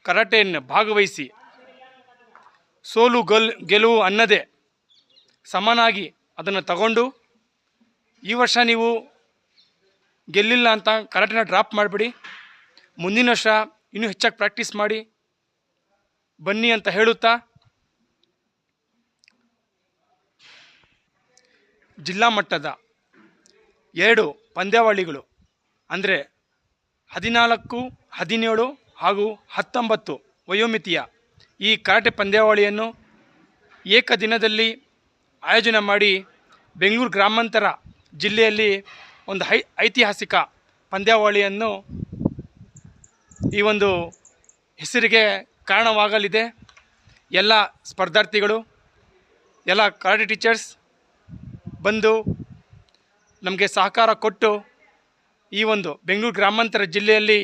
ಕರಾಟೆಯನ್ನು ಭಾಗವಹಿಸಿ ಸೋಲು ಗೆಲುವು ಅನ್ನದೇ ಸಮನಾಗಿ ಅದನ್ನು ತಗೊಂಡು ಈ ವರ್ಷ ನೀವು ಗೆಲ್ಲಿಲ್ಲ ಅಂತ ಕರಾಟೆನ ಡ್ರಾಪ್ ಮಾಡಿಬಿಡಿ, ಮುಂದಿನ ವರ್ಷ ಇನ್ನೂ ಹೆಚ್ಚಾಗಿ ಪ್ರಾಕ್ಟೀಸ್ ಮಾಡಿ ಬನ್ನಿ ಅಂತ ಹೇಳುತ್ತಾ ಜಿಲ್ಲಾ ಮಟ್ಟದ 2 ಪಂದ್ಯಾವಳಿಗಳು ಅಂದರೆ 14, 17 ಹಾಗೂ 19 ವಯೋಮಿತಿಯ ಈ ಕರಾಟೆ ಪಂದ್ಯಾವಳಿಯನ್ನು ಏಕದಿನದಲ್ಲಿ ಆಯೋಜನೆ ಮಾಡಿ ಬೆಂಗಳೂರು ಗ್ರಾಮಾಂತರ ಜಿಲ್ಲೆಯಲ್ಲಿ ಒಂದು ಐತಿಹಾಸಿಕ ಪಂದ್ಯಾವಳಿಯನ್ನು ಈ ಒಂದು ಹೆಸರಿಗೆ ಕಾರಣವಾಗಲಿದೆ. ಎಲ್ಲ ಸ್ಪರ್ಧಾರ್ಥಿಗಳು, ಎಲ್ಲ ಕರಾಟೆ ಟೀಚರ್ಸ್ ಬಂದು ನಮಗೆ ಸಹಕಾರ ಕೊಟ್ಟು ಈ ಒಂದು ಬೆಂಗಳೂರು ಗ್ರಾಮಾಂತರ ಜಿಲ್ಲೆಯಲ್ಲಿ